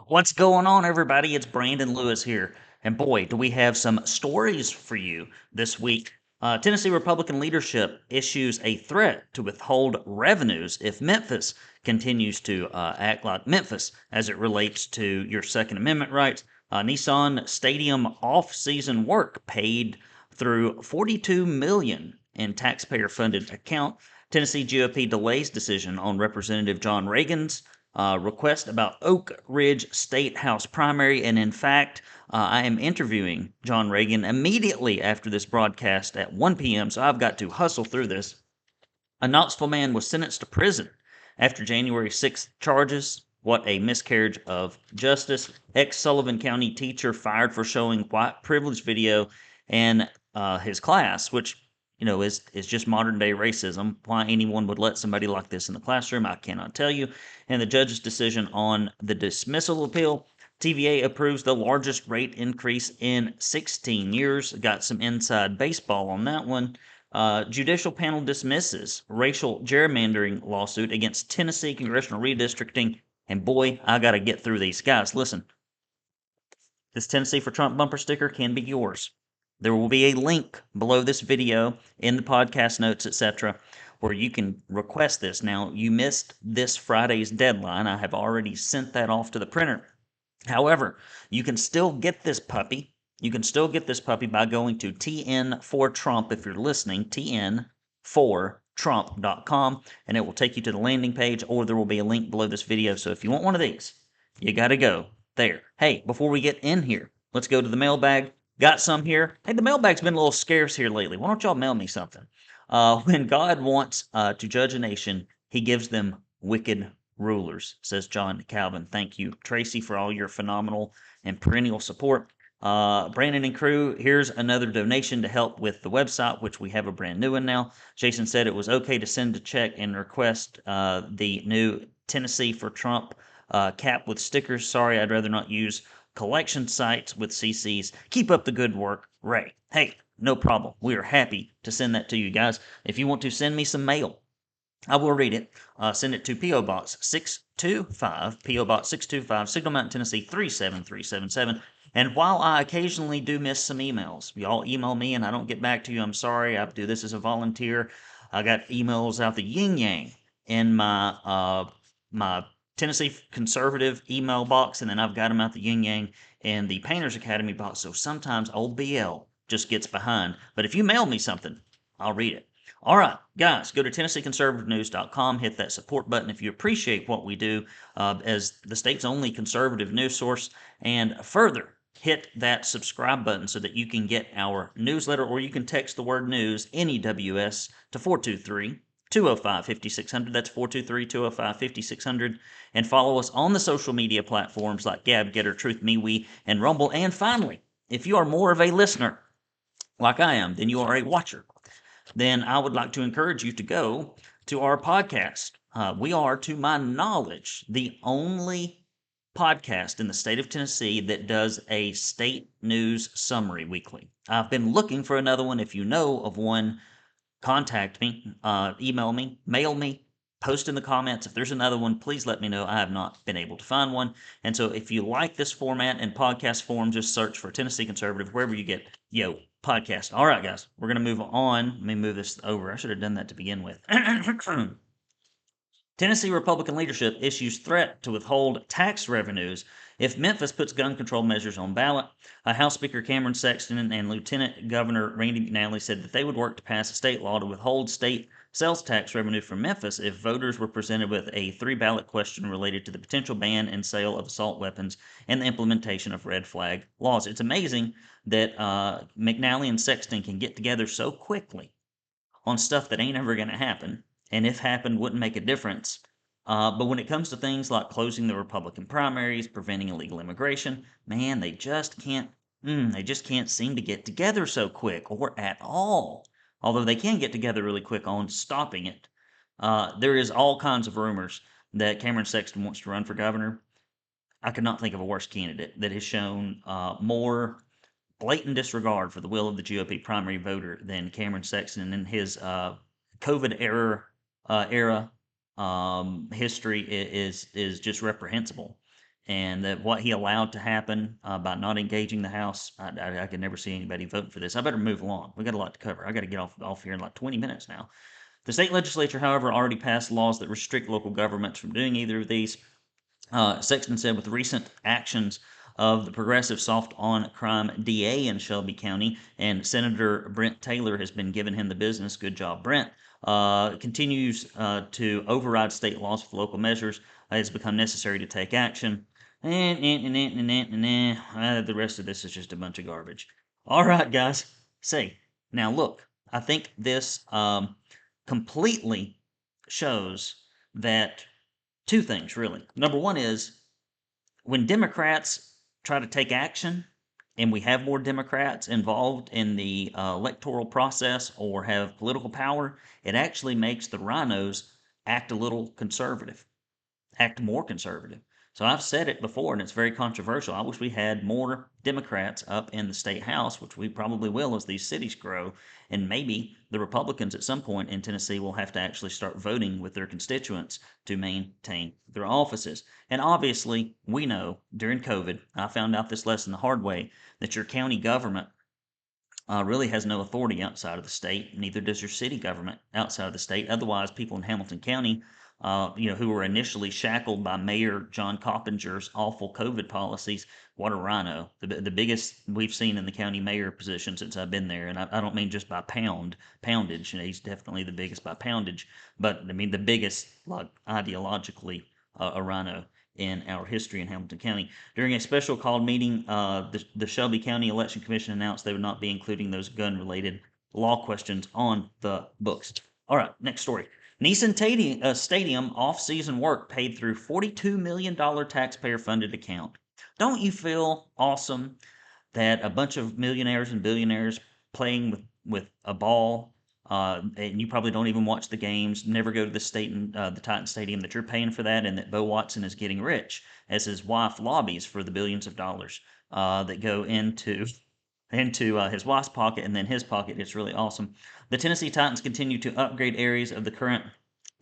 What's going on, everybody? It's Brandon Lewis here. And boy, do we have some stories for you this week. Tennessee Republican leadership issues a threat to withhold revenues if Memphis continues to act like Memphis as it relates to your Second Amendment rights. Nissan Stadium off-season work paid through $42 million in taxpayer-funded account. Tennessee GOP delays decision on Representative John Reagan's request about Oak Ridge State House primary. And in fact, I am interviewing John Reagan immediately after this broadcast at 1 p.m., so I've got to hustle through this. A Knoxville man was sentenced to prison after January 6th charges. What a miscarriage of justice. Ex-Sullivan County teacher fired for showing white privilege video in his class, which is just modern day racism. Why anyone would let somebody like this in the classroom, I cannot tell you. And the judge's decision on the dismissal appeal. TVA approves the largest rate increase in 16 years. Got some inside baseball on that one. Judicial panel dismisses racial gerrymandering lawsuit against Tennessee congressional redistricting. And boy, I got to get through these. Guys, listen. This Tennessee for Trump bumper sticker can be yours. There will be a link below this video in the podcast notes, etc., where you can request this. Now, you missed this Friday's deadline. I have already sent that off to the printer. However, you can still get this puppy. You can still get this puppy by going to TN4Trump if you're listening, TN4Trump.com, and it will take you to the landing page, or there will be a link below this video. So if you want one of these, you got to go there. Hey, before we get in here, let's go to the mailbag. Got some here. Hey, the mailbag's been a little scarce here lately. Why don't y'all mail me something? When God wants to judge a nation, he gives them wicked rulers, says John Calvin. Thank you, Tracy, for all your phenomenal and perennial support. Brandon and crew, here's another donation to help with the website, which we have a brand new one now. Jason said it was okay to send a check and request the new Tennessee for Trump cap with stickers. Sorry, I'd rather not use collection sites with CCs. Keep up the good work, Ray. Hey, no problem. We are happy to send that to you guys. If you want to send me some mail, I will read it. Send it to P.O. Box 625, P.O. Box 625, Signal Mountain, Tennessee 37377. And while I occasionally do miss some emails, y'all email me and I don't get back to you, I'm sorry. I do this as a volunteer. I got emails out the yin yang in my Tennessee conservative email box, and then I've got them out the yin yang in the Painters Academy box. So sometimes old BL just gets behind. But if you mail me something, I'll read it. All right, guys, go to TennesseeConservativeNews.com, hit that support button if you appreciate what we do as the state's only conservative news source, and further, hit that subscribe button so that you can get our newsletter, or you can text the word news, NEWS, to 423 205 5600. That's 423 205 5600. And follow us on the social media platforms like Gab, Getter, Truth, MeWe, and Rumble. And finally, if you are more of a listener, like I am, than you are a watcher, then I would like to encourage you to go to our podcast. We are, to my knowledge, the only podcast in the state of Tennessee that does a state news summary weekly. I've been looking for another one. If you know of one, contact me, email me, mail me, post in the comments. If there's another one, please let me know. I have not been able to find one. And so if you like this format in podcast form, just search for Tennessee Conservative wherever you get podcast. All right, guys, we're going to move on. Let me move this over. I should have done that to begin with. Tennessee Republican leadership issues threat to withhold tax revenues if Memphis puts gun control measures on ballot. House Speaker Cameron Sexton and Lieutenant Governor Randy McNally said that they would work to pass a state law to withhold state sales tax revenue from Memphis if voters were presented with a 3-ballot question related to the potential ban and sale of assault weapons and the implementation of red flag laws. It's amazing that McNally and Sexton can get together so quickly on stuff that ain't ever going to happen, and if happened, wouldn't make a difference. But when it comes to things like closing the Republican primaries, preventing illegal immigration, man, they just can't seem to get together so quick, or at all. Although they can get together really quick on stopping it. There is all kinds of rumors that Cameron Sexton wants to run for governor. I could not think of a worse candidate that has shown more blatant disregard for the will of the GOP primary voter than Cameron Sexton in his COVID era history is just reprehensible. and that what he allowed to happen by not engaging the House, I could never see anybody voting for this. I better move along. We got a lot to cover. I got to get off here in like 20 minutes now. The state legislature, however, already passed laws that restrict local governments from doing either of these. Sexton said, with recent actions of the progressive soft on crime DA in Shelby County, and Senator Brent Taylor has been giving him the business. Good job, Brent. Continues to override state laws with local measures. It's become necessary to take action. The rest of this is just a bunch of garbage. All right, guys. Say, now look, I think this completely shows that two things, really. Number one is when Democrats try to take action and we have more Democrats involved in the electoral process or have political power, it actually makes the rhinos act a little conservative, act more conservative. So I've said it before, and it's very controversial. I wish we had more Democrats up in the state house, which we probably will as these cities grow. And maybe the Republicans at some point in Tennessee will have to actually start voting with their constituents to maintain their offices. And obviously, we know during COVID, I found out this lesson the hard way, that your county government really has no authority outside of the state. Neither does your city government outside of the state. Otherwise, people in Hamilton County, who were initially shackled by Mayor John Coppinger's awful COVID policies, what a rhino. The biggest we've seen in the county mayor position since I've been there. And I don't mean just by poundage. He's definitely the biggest by poundage. But I mean the biggest, like, ideologically, a rhino in our history in Hamilton County. During a special called meeting, the Shelby County Election Commission announced they would not be including those gun-related law questions on the books. All right, next story. Nissan Stadium off-season work paid through $42 million taxpayer-funded account. Don't you feel awesome that a bunch of millionaires and billionaires playing with a ball, and you probably don't even watch the games, never go to the Titan Stadium, that you're paying for that, and that Bo Watson is getting rich as his wife lobbies for the billions of dollars that go into his wife's pocket and then his pocket. It's really awesome. The Tennessee Titans continue to upgrade areas of the current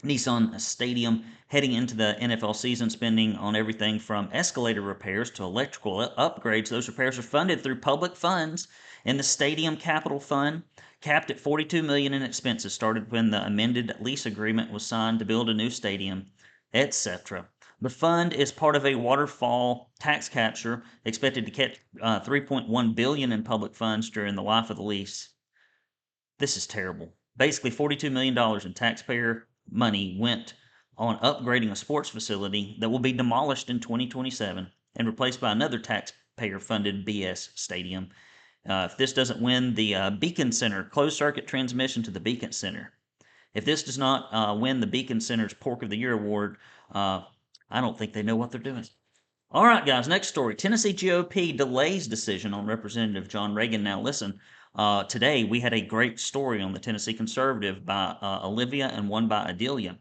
Nissan Stadium heading into the NFL season, spending on everything from escalator repairs to electrical upgrades. Those repairs are funded through public funds in the Stadium Capital Fund, capped at $42 million in expenses, started when the amended lease agreement was signed to build a new stadium, etc. The fund is part of a waterfall tax capture expected to catch $3.1 billion in public funds during the life of the lease. This is terrible. Basically, $42 million in taxpayer money went on upgrading a sports facility that will be demolished in 2027 and replaced by another taxpayer-funded BS stadium. If this doesn't win the Beacon Center closed circuit transmission to the Beacon Center, if this does not win the Beacon Center's Pork of the Year award, I don't think they know what they're doing. All right, guys, next story. Tennessee GOP delays decision on Representative John Reagan. Now, listen, today we had a great story on the Tennessee Conservative by Olivia and one by Adelia.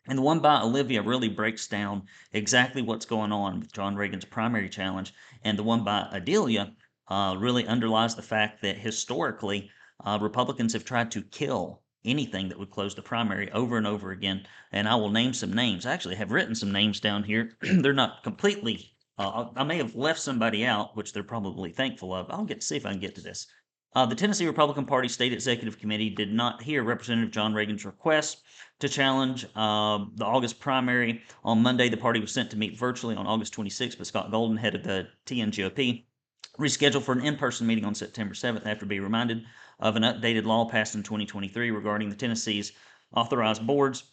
And the one by Olivia really breaks down exactly what's going on with John Reagan's primary challenge. And the one by Adelia really underlies the fact that historically, Republicans have tried to kill anything that would close the primary over and over again. And I will name some names. I actually have written some names down here. They're not completely, I may have left somebody out, which they're probably thankful of. I'll get to see if I can get to this. The Tennessee Republican Party State Executive Committee did not hear Representative John Reagan's request to challenge the August primary. On Monday, the party was sent to meet virtually on August 26th, but Scott Golden, head of the TNGOP, rescheduled for an in-person meeting on September 7th after being reminded of an updated law passed in 2023 regarding the Tennessee's authorized boards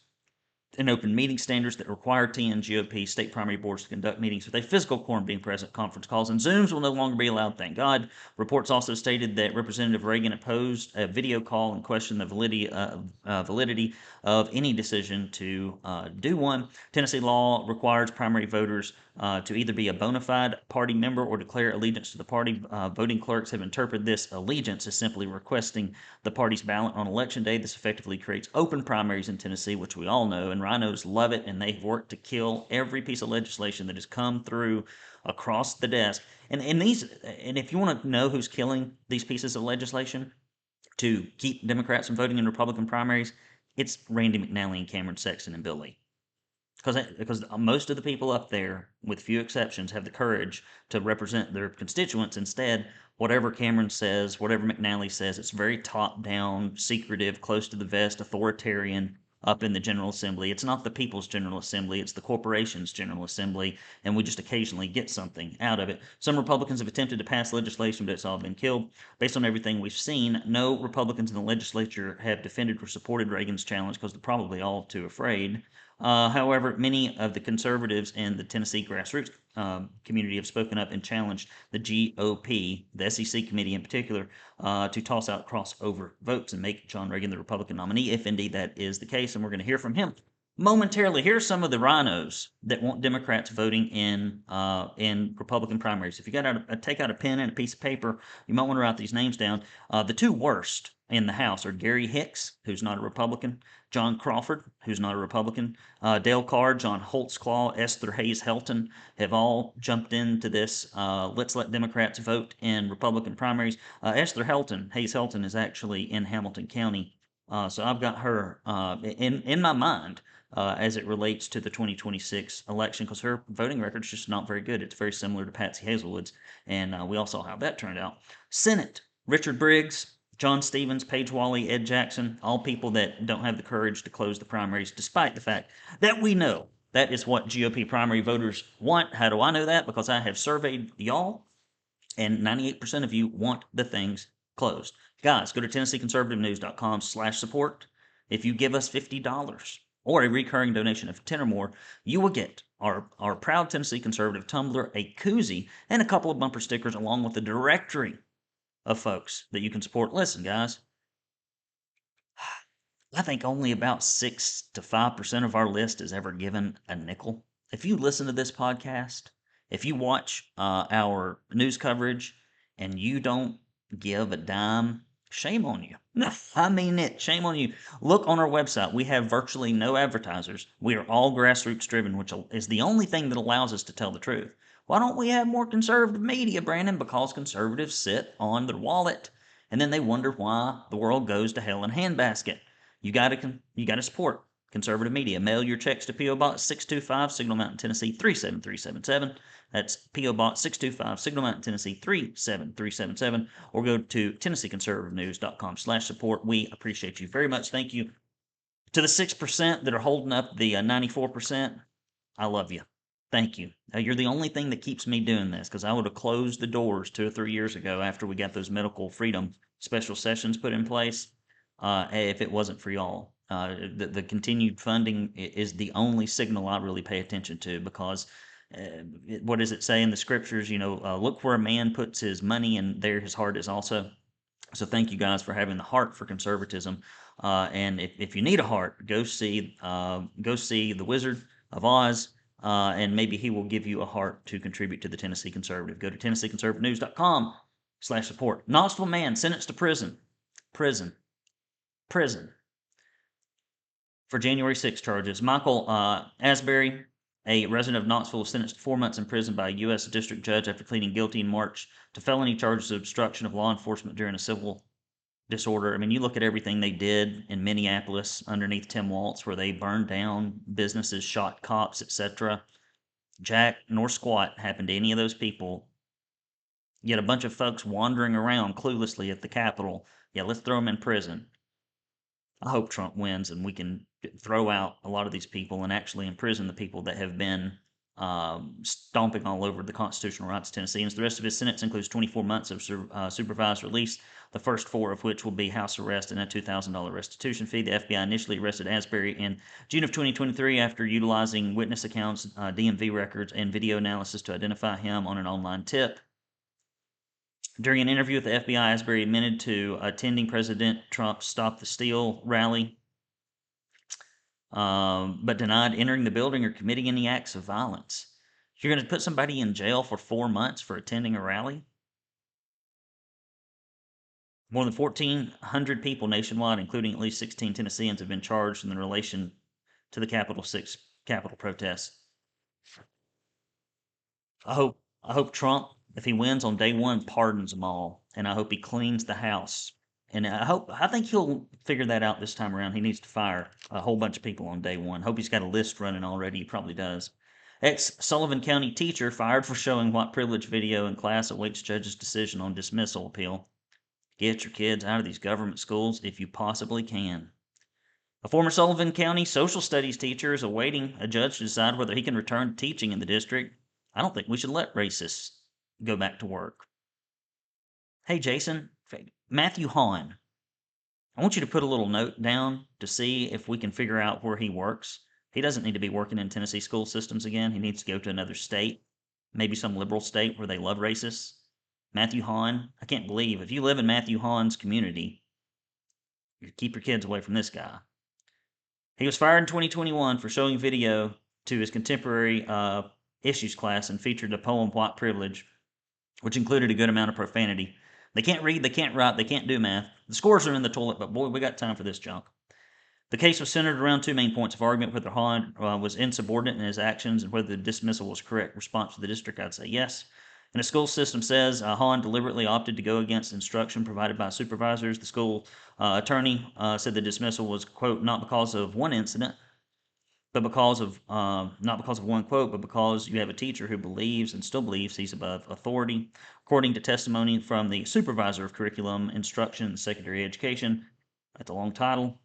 and open meeting standards that require TNGOP state primary boards to conduct meetings with a physical quorum being present. Conference calls and Zooms will no longer be allowed, thank God. Reports also stated that Representative Reagan opposed a video call and questioned the validity of any decision to do one. Tennessee law requires primary voters to either be a bona fide party member or declare allegiance to the party. Voting clerks have interpreted this allegiance as simply requesting the party's ballot on election day. This effectively creates open primaries in Tennessee, which we all know, and rhinos love it, and they've worked to kill every piece of legislation that has come through across the desk. And if you want to know who's killing these pieces of legislation to keep Democrats from voting in Republican primaries, it's Randy McNally and Cameron Sexton and Bill Lee. because most of the people up there, with few exceptions, have the courage to represent their constituents. Instead, whatever Cameron says, whatever McNally says, it's very top down, secretive, close to the vest, authoritarian up in the General Assembly. It's not the people's General Assembly, it's the corporation's General Assembly, and we just occasionally get something out of it. Some Republicans have attempted to pass legislation, but it's all been killed. Based on everything we've seen, no Republicans in the legislature have defended or supported Reagan's challenge because they're probably all too afraid. However, many of the conservatives in the Tennessee grassroots community have spoken up and challenged the GOP, the SEC committee in particular, to toss out crossover votes and make John Reagan the Republican nominee, if indeed that is the case. And we're going to hear from him momentarily. Here's some of the rhinos that want Democrats voting in Republican primaries. If you take out a pen and a piece of paper, you might want to write these names down. The two worst in the House are Gary Hicks, who's not a Republican, John Crawford, who's not a Republican, Dale Carr, John Holtzclaw, Esther Hayes Helton have all jumped into this. Let's let Democrats vote in Republican primaries. Esther Hayes Helton, is actually in Hamilton County, so I've got her in my mind as it relates to the 2026 election, because her voting record's just not very good. It's very similar to Patsy Hazelwood's, and we all saw how that turned out. Senate, Richard Briggs, John Stevens, Paige Wally, Ed Jackson, all people that don't have the courage to close the primaries, despite the fact that we know that is what GOP primary voters want. How do I know that? Because I have surveyed y'all, and 98% of you want the things closed. Guys, go to TennesseeConservativeNews.com/support. If you give us $50 or a recurring donation of 10 or more, you will get our proud Tennessee Conservative tumbler, a koozie, and a couple of bumper stickers, along with a directory of folks that you can support. Listen, guys, I think only about 6 to 5% of our list is ever given a nickel. If you listen to this podcast, if you watch our news coverage, and you don't give a dime, shame on you. No, I mean it. Shame on you. Look on our website. We have virtually no advertisers. We are all grassroots driven, which is the only thing that allows us to tell the truth. Why don't we have more conservative media, Brandon? Because conservatives sit on their wallet, and then they wonder why the world goes to hell in a handbasket. You gotta support conservative media. Mail your checks to P.O. Box 625, Signal Mountain, Tennessee 37377. That's P.O. Box 625, Signal Mountain, Tennessee 37377. Or go to TennesseeConservativeNews.com/support. We appreciate you very much. Thank you to the 6% that are holding up the 94%. I love you. Thank you. You're the only thing that keeps me doing this, because I would have closed the doors 2 or 3 years ago after we got those medical freedom special sessions put in place, if it wasn't for y'all. The continued funding is the only signal I really pay attention to, because what does it say in the scriptures? Look where a man puts his money, and there his heart is also. So thank you guys for having the heart for conservatism. And if you need a heart, go see the Wizard of Oz, and maybe he will give you a heart to contribute to the Tennessee Conservative. Go to TennesseeConservativeNews.com/support. Knoxville man sentenced to prison for January 6 charges. Michael Asbury, a resident of Knoxville, was sentenced to 4 months in prison by a U.S. district judge after pleading guilty in March to felony charges of obstruction of law enforcement during a civil disorder. I mean, you look at everything they did in Minneapolis underneath Tim Walz, where they burned down businesses, shot cops, etc. Jack nor squat happened to any of those people. Yet a bunch of folks wandering around cluelessly at the Capitol. Yeah, let's throw them in prison. I hope Trump wins and we can throw out a lot of these people and actually imprison the people that have been stomping all over the constitutional rights of Tennesseans. The rest of his sentence includes 24 months of supervised release, the first 4 of which will be house arrest and a $2,000 restitution fee. The FBI initially arrested Asbury in June of 2023 after utilizing witness accounts, DMV records, and video analysis to identify him on an online tip. During an interview with the FBI, Asbury admitted to attending President Trump's Stop the Steal rally, but denied entering the building or committing any acts of violence. You're going to put somebody in jail for 4 months for attending a rally? More than 1,400 people nationwide, including at least 16 Tennesseans, have been charged in relation to the Capitol protests. I hope Trump, if he wins on day one, pardons them all, and I hope he cleans the house And I think he'll figure that out this time around. He needs to fire a whole bunch of people on day one. Hope he's got a list running already. He probably does. Ex-Sullivan County teacher fired for showing white privilege video in class awaits judge's decision on dismissal appeal. Get your kids out of these government schools if you possibly can. A former Sullivan County social studies teacher is awaiting a judge to decide whether he can return to teaching in the district. I don't think we should let racists go back to work. Hey, Jason, Matthew Hahn, I want you to put a little note down to see if we can figure out where he works. He doesn't need to be working in Tennessee school systems again. He needs to go to another state, maybe some liberal state where they love racists. Matthew Hahn, I can't believe if you live in Matthew Hahn's community, you keep your kids away from this guy. He was fired in 2021 for showing video to his contemporary issues class and featured a poem, White Privilege, which included a good amount of profanity. They can't read, they can't write, they can't do math. The scores are in the toilet, but boy, we got time for this junk. The case was centered around two main points of argument: whether Hahn was insubordinate in his actions and whether the dismissal was correct. Response to the district, I'd say yes. And the school system says Hahn deliberately opted to go against instruction provided by supervisors. The school attorney said the dismissal was, quote, not because of one incident, but because of not because of one quote, but because you have a teacher who believes and still believes he's above authority. According to testimony from the supervisor of curriculum, instruction, and secondary education, that's a long title.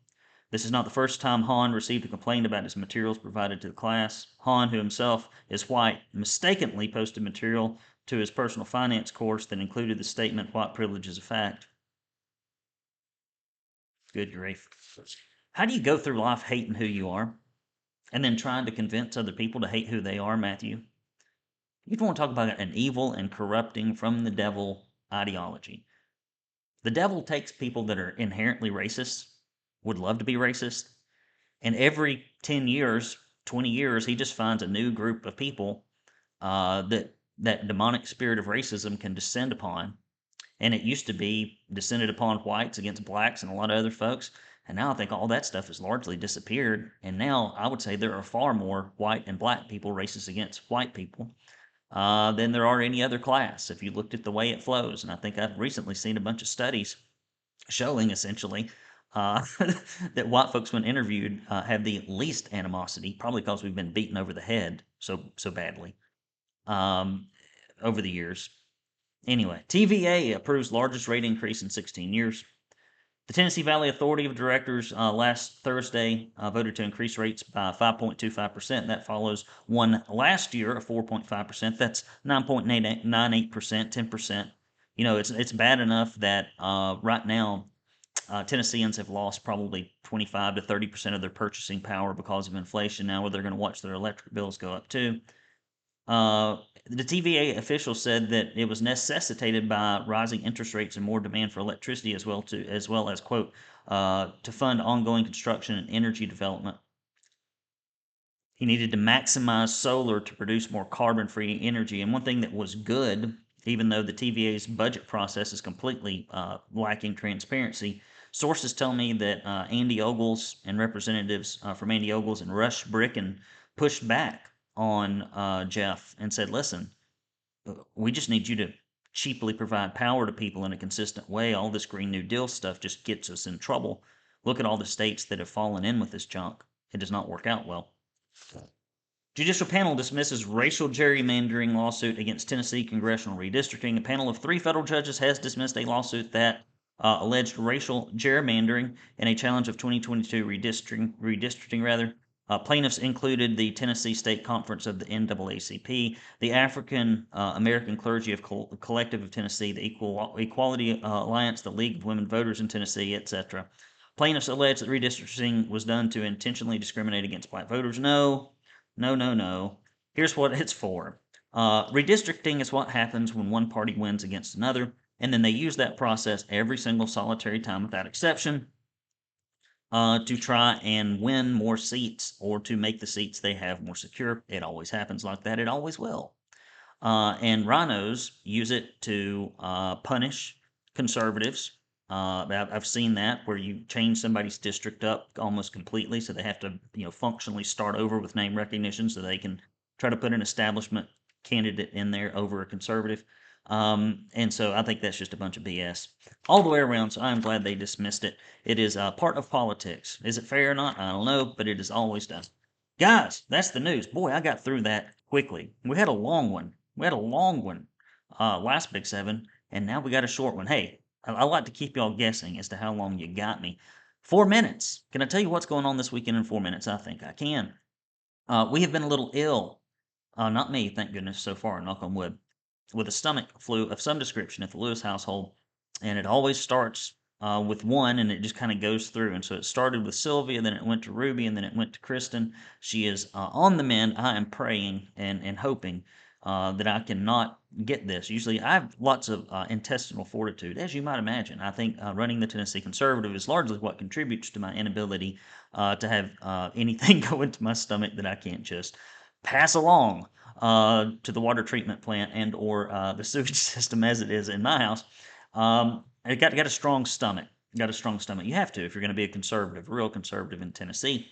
This is not the first time Hahn received a complaint about his materials provided to the class. Hahn, who himself is white, mistakenly posted material to his personal finance course that included the statement, "White privilege is a fact." Good grief. How do you go through life hating who you are and then trying to convince other people to hate who they are, Matthew? You want to talk about an evil and corrupting from the devil ideology. The devil takes people that are inherently racist, would love to be racist, and every 10 years, 20 years, he just finds a new group of people that demonic spirit of racism can descend upon. And it used to be descended upon whites against blacks and a lot of other folks. And now I think all that stuff has largely disappeared. And now I would say there are far more white and black people racist against white people than there are any other class, if you looked at the way it flows. And I think I've recently seen a bunch of studies showing essentially that white folks, when interviewed, have the least animosity, probably because we've been beaten over the head so badly over the years. Anyway, TVA approves largest rate increase in 16 years. The Tennessee Valley Authority of Directors last Thursday voted to increase rates by 5.25%. That follows one last year of 4.5%. That's 9.98%, 10%. You know, it's bad enough that right now Tennesseans have lost probably 25 to 30% of their purchasing power because of inflation. Now they're going to watch their electric bills go up too. The TVA official said that it was necessitated by rising interest rates and more demand for electricity, as well as quote to fund ongoing construction and energy development. He needed to maximize solar to produce more carbon-free energy. And one thing that was good, even though the TVA's budget process is completely lacking transparency, sources tell me that Andy Ogles and representatives from Andy Ogles and Rush Bricken pushed back on Jeff and said, listen, we just need you to cheaply provide power to people in a consistent way. All this Green New Deal stuff just gets us in trouble. Look at all the states that have fallen in with this junk. It does not work out well. Judicial panel dismisses racial gerrymandering lawsuit against Tennessee congressional redistricting. A panel of 3 federal judges has dismissed a lawsuit that alleged racial gerrymandering in a challenge of 2022 redistricting. Plaintiffs included the Tennessee State Conference of the NAACP, the African American Clergy of Collective of Tennessee, the Equality Alliance, the League of Women Voters in Tennessee, etc. Plaintiffs allege that redistricting was done to intentionally discriminate against black voters. No. Here's what it's for. Redistricting is what happens when one party wins against another, and then they use that process every single solitary time without exception to try and win more seats or to make the seats they have more secure. It always happens like that. It always will. And rhinos use it to punish conservatives. I've seen that where you change somebody's district up almost completely, so they have to, functionally start over with name recognition, so they can try to put an establishment candidate in there over a conservative. And so I think that's just a bunch of BS all the way around. So I'm glad they dismissed it. It is part of politics. Is it fair or not? I don't know, but it is always done. Guys, that's the news. Boy, I got through that quickly. We had a long one. We had a long one last Big Seven, and now we got a short one. Hey, I like to keep y'all guessing as to how long you got me. 4 minutes. Can I tell you what's going on this weekend in 4 minutes? I think I can. We have been a little ill. Not me, thank goodness, so far, knock on wood, with a stomach flu of some description at the Lewis household. And it always starts with one and it just kind of goes through. And so it started with Sylvia, then it went to Ruby, and then it went to Kristen. She is on the mend. I am praying and hoping that I cannot get this. Usually I have lots of intestinal fortitude, as you might imagine. I think running the Tennessee Conservative is largely what contributes to my inability to have anything go into my stomach that I can't just pass along to the water treatment plant and or the sewage system as it is in my house. I got a strong stomach. Got a strong stomach. You have to if you're going to be a conservative, a real conservative in Tennessee.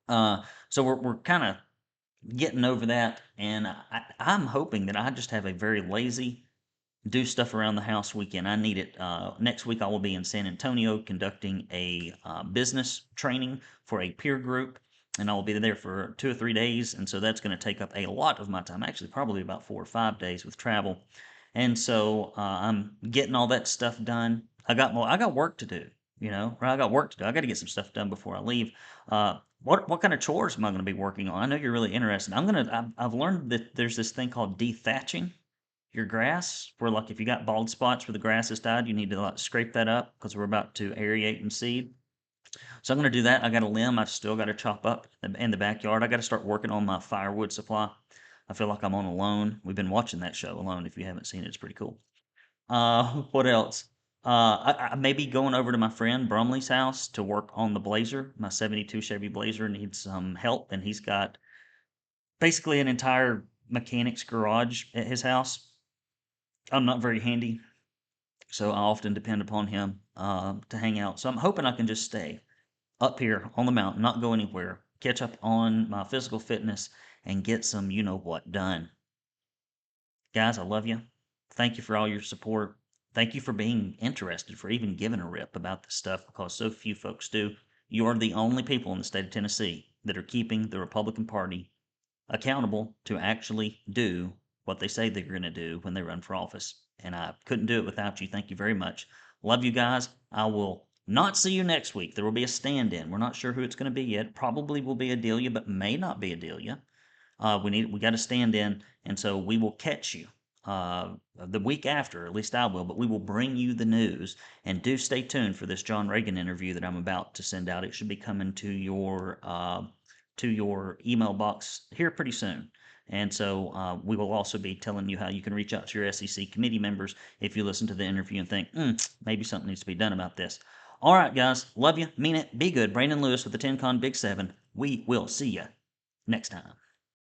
So we're kind of getting over that, and I'm hoping that I just have a very lazy do stuff around the house weekend. I need it. Next week I will be in San Antonio conducting a business training for a peer group, and I will be there for 2 or 3 days, and so that's going to take up a lot of my time. Actually, probably about 4 or 5 days with travel, and so I'm getting all that stuff done. I got work to do. You know, I got work to do. I got to get some stuff done before I leave. What kind of chores am I going to be working on? I know you're really interested. I've learned that there's this thing called dethatching your grass, where like if you got bald spots where the grass has died, you need to like scrape that up because we're about to aerate and seed. So I'm going to do that. I got a limb I've still got to chop up in the backyard. I got to start working on my firewood supply. I feel like I'm on Alone. We've been watching that show Alone. If you haven't seen it, it's pretty cool. What else? I may be going over to my friend Brumley's house to work on the Blazer. My 72 Chevy Blazer needs some help, and he's got basically an entire mechanic's garage at his house. I'm not very handy, so I often depend upon him to hang out. So I'm hoping I can just stay up here on the mountain, not go anywhere, catch up on my physical fitness, and get some you know what done. Guys, I love you. Thank you for all your support. Thank you for being interested, for even giving a rip about this stuff, because so few folks do. You are the only people in the state of Tennessee that are keeping the Republican Party accountable to actually do what they say they're going to do when they run for office. And I couldn't do it without you. Thank you very much. Love you guys. I will not see you next week. There will be a stand-in. We're not sure who it's going to be yet. Probably will be a Delia, but may not be a Delia. We got to stand in, and so we will catch you the week after. At least I will. But we will bring you the news, and do stay tuned for this John Reagan interview that I'm about to send out. It should be coming to your email box here pretty soon. And so we will also be telling you how you can reach out to your SEC committee members if you listen to the interview and think, maybe something needs to be done about this. All right, guys. Love you. Mean it. Be good. Brandon Lewis with the TNCON Big 7. We will see you next time.